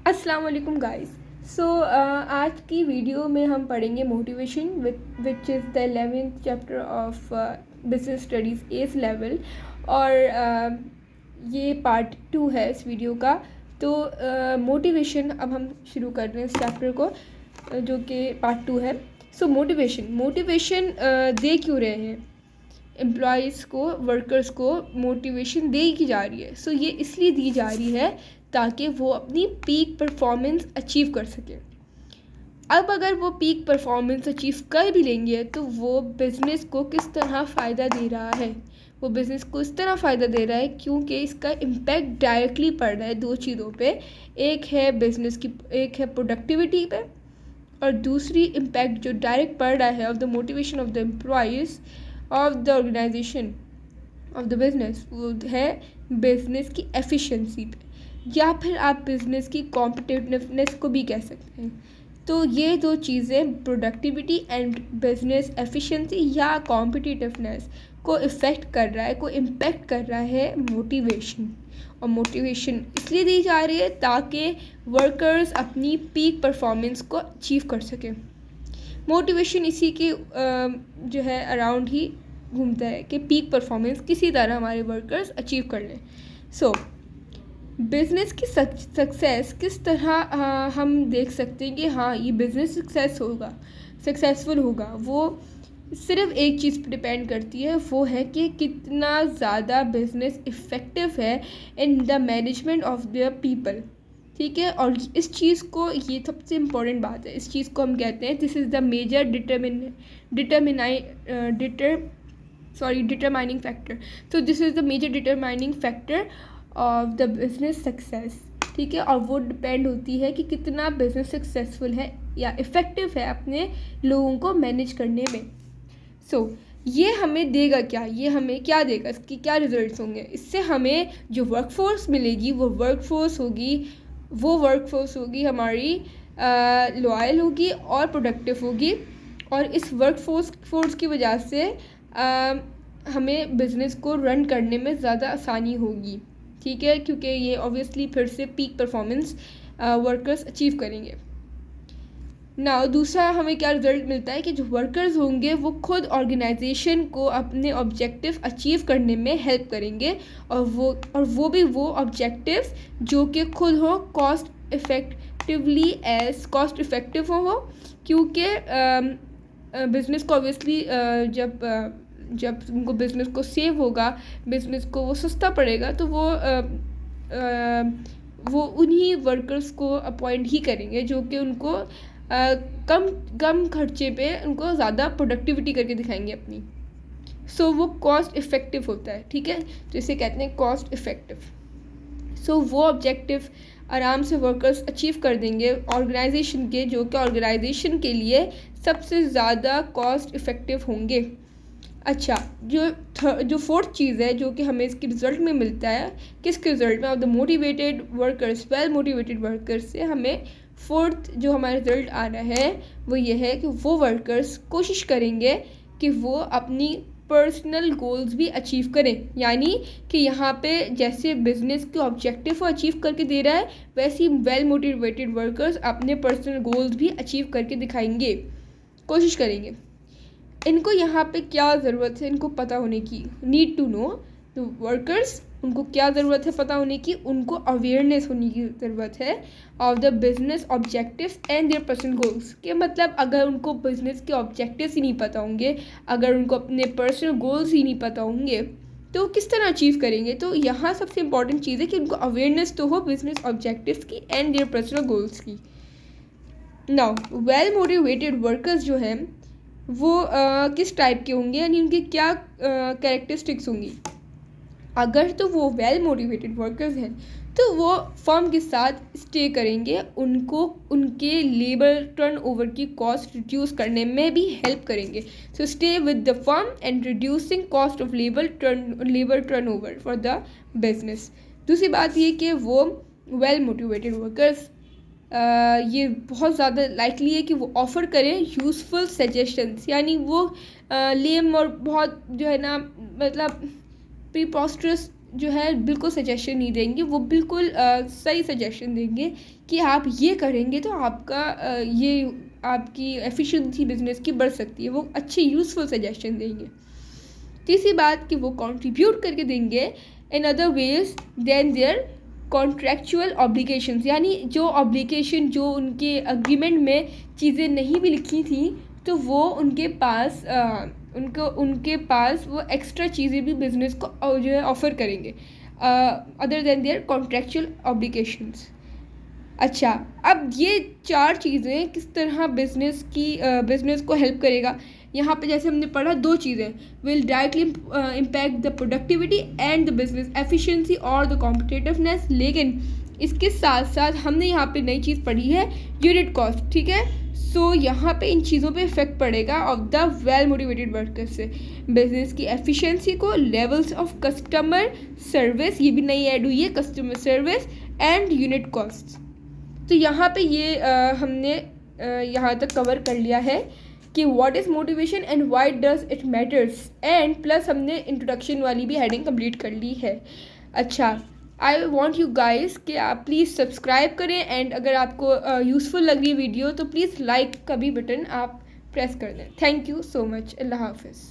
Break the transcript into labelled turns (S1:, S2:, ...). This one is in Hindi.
S1: अस्सलाम वालेकुम गाइस। आज की वीडियो में हम पढ़ेंगे motivation which is the 11th chapter of business studies S level. और ये पार्ट 2 है इस वीडियो का। तो मोटिवेशन अब हम शुरू कर रहे हैं इस चैप्टर को, जो कि पार्ट 2 है। सो मोटिवेशन दे क्यों रहे हैं एम्प्लॉयज़ को, वर्कर्स को मोटिवेशन दी की जा रही है। सो ये इसलिए दी जा रही है ताकि वो अपनी पीक परफॉर्मेंस अचीव कर सकें। अब अगर वो पीक परफॉर्मेंस अचीव कर भी लेंगे तो वो बिज़नेस को किस तरह फ़ायदा दे रहा है, वो बिज़नेस को इस तरह फ़ायदा दे रहा है क्योंकि इसका इम्पैक्ट डायरेक्टली पड़ रहा है दो चीज़ों पे। एक है बिज़नेस की, एक है प्रोडक्टिविटी पे, और दूसरी इम्पैक्ट जो डायरेक्ट पड़ रहा है of the motivation of the employees of the organisation of the business, वो है बिज़नेस की एफिशिएंसी पे, या फिर आप बिज़नेस की कॉम्पिटिटिवनेस को भी कह सकते हैं। तो ये दो चीज़ें, प्रोडक्टिविटी एंड बिज़नेस एफिशिएंसी या कॉम्पिटिटिवनेस को इफ़ेक्ट कर रहा है, को इम्पेक्ट कर रहा है मोटिवेशन। और मोटिवेशन इसलिए दी जा रही है ताकि वर्कर्स अपनी पीक परफॉर्मेंस को अचीव कर सकें। मोटिवेशन इसी के जो है अराउंड ही घूमता है कि पीक परफॉर्मेंस किसी तरह हमारे वर्कर्स अचीव कर लें। सो बिज़नेस की सक्सेस किस तरह हम देख सकते हैं कि हाँ ये बिज़नेस सक्सेसफुल होगा, वो सिर्फ एक चीज़ पर डिपेंड करती है, वो है कि कितना ज़्यादा बिज़नेस इफ़ेक्टिव है in the management of the people. ठीक है, और इस चीज़ को, ये सबसे इम्पोर्टेंट बात है, इस चीज़ को हम कहते हैं this is the major determining factor. So this is the major determining factor of the business success. ठीक है, और वो डिपेंड होती है कि कितना बिज़नेस सक्सेसफुल है या इफ़ेक्टिव है अपने लोगों को मैनेज करने में। सो ये हमें देगा क्या, ये हमें क्या देगा, इसकी क्या रिजल्ट्स होंगे। इससे हमें जो वर्कफोर्स मिलेगी वो वर्कफोर्स होगी हमारी लॉयल होगी और प्रोडक्टिव होगी। और इस वर्कफोर्स की वजह से हमें बिज़नेस को रन करने में ज़्यादा आसानी होगी। ठीक है, क्योंकि ये ऑब्वियसली फिर से पीक परफॉर्मेंस वर्कर्स अचीव करेंगे। नाउ दूसरा हमें क्या रिजल्ट मिलता है कि जो वर्कर्स होंगे वो खुद ऑर्गेनाइजेशन को अपने ऑब्जेक्टिव अचीव करने में हेल्प करेंगे, और वो ऑब्जेक्टिव्स जो कि खुद हो कॉस्ट इफ़ेक्टिव हो क्योंकि बिज़नेस को ऑब्वियसली जब उनको बिज़नेस को सेव होगा, बिज़नेस को वो सस्ता पड़ेगा, तो वो उन्हीं वर्कर्स को अपॉइंट ही करेंगे जो कि उनको कम खर्चे पे उनको ज़्यादा प्रोडक्टिविटी करके दिखाएंगे अपनी। सो वो कॉस्ट इफ़ेक्टिव होता है। ठीक है, तो इसे कहते हैं कॉस्ट इफ़ेक्टिव। सो वो ऑब्जेक्टिव आराम से वर्कर्स अचीव कर देंगे ऑर्गेनाइजेशन के, जो कि ऑर्गेनाइजेशन के लिए सबसे ज़्यादा कॉस्ट इफ़ेक्टिव होंगे। अच्छा, जो फोर्थ चीज़ है जो कि हमें इसके रिज़ल्ट में मिलता है, किसके रिज़ल्ट में, of the motivated workers, well motivated workers से हमें फोर्थ जो हमारा रिज़ल्ट आ रहा है वो ये है कि वो वर्कर्स कोशिश करेंगे कि वो अपनी पर्सनल गोल्स भी अचीव करें। यानी कि यहाँ पे जैसे बिज़नेस के ऑब्जेक्टिव को अचीव करके दे रहा है, वैसे ही वेल मोटिवेटेड वर्कर्स अपने पर्सनल गोल्स भी अचीव करके दिखाएंगे, कोशिश करेंगे। इनको यहाँ पे क्या ज़रूरत है, इनको पता होने की, नीड टू नो तो वर्कर्स, उनको क्या ज़रूरत है पता होने की, उनको अवेयरनेस होने की ज़रूरत है of the business objectives and their personal goals. के मतलब अगर उनको बिज़नेस के ऑब्जेक्टिव्स ही नहीं पता होंगे, अगर उनको अपने पर्सनल गोल्स ही नहीं पता होंगे, तो किस तरह अचीव करेंगे। तो यहाँ सबसे इंपॉर्टेंट चीज़ है कि उनको अवेयरनेस तो हो बिज़नेस ऑब्जेक्टिव्स की एंड देयर पर्सनल गोल्स की। नाउ वेल मोटिवेटेड वर्कर्स जो हैं वो किस टाइप के होंगे, यानी उनकी क्या कैरेक्टरिस्टिक्स होंगी। अगर तो वो वेल मोटिवेटेड वर्कर्स हैं तो वो फर्म के साथ स्टे करेंगे, उनको उनके लेबर टर्नओवर की कॉस्ट रिड्यूस करने में भी हेल्प करेंगे। So stay with the firm and reducing cost of labour turnover for the business. दूसरी बात ये कि वो वेल मोटिवेटेड वर्कर्स ये बहुत ज़्यादा लाइकली है कि वो ऑफ़र करें यूज़फुल सजेशंस, यानी वो लेम और बहुत जो है ना, मतलब प्रीपोस्टरस जो है बिल्कुल सजेशन नहीं देंगे, वो बिल्कुल सही सजेशन देंगे कि आप ये करेंगे तो आपका ये आपकी एफिशिएंसी बिजनेस की बढ़ सकती है। वो अच्छे यूज़फुल सजेशन देंगे। तीसरी बात कि वो कंट्रीब्यूट करके देंगे in other ways than their contractual obligations, यानी जो ऑब्लिगेशन जो उनके अग्रीमेंट में चीज़ें नहीं भी लिखी थी तो वो उनके पास वो एक्स्ट्रा चीज़ें भी बिजनेस को जो है ऑफ़र करेंगे other than their contractual obligations. अच्छा, अब ये 4 चीज़ें किस तरह बिज़नेस को हेल्प करेगा। यहाँ पे जैसे हमने पढ़ा 2 चीज़ें will directly impact the productivity and the business efficiency और द कॉम्पिटिटिवनेस, लेकिन इसके साथ साथ हमने यहाँ पे नई चीज़ पढ़ी है यूनिट कॉस्ट, ठीक है। सो यहाँ पे इन चीज़ों पे इफेक्ट पड़ेगा of the well motivated worker से, बिजनेस की एफिशिएंसी को, लेवल्स ऑफ कस्टमर सर्विस, ये भी नई ऐड हुई है, customer service and unit cost. तो यहाँ पे ये हमने यहाँ तक कवर कर लिया है कि what is motivation and why does it matters, and plus हमने इंट्रोडक्शन वाली भी हेडिंग कंप्लीट कर ली है। अच्छा, आई वॉन्ट यू गाइज कि आप प्लीज़ सब्सक्राइब करें, एंड अगर आपको यूज़फुल लग रही है वीडियो तो प्लीज़ लाइक का भी बटन आप प्रेस कर दें। Thank you so much. अल्लाह हाफिज़।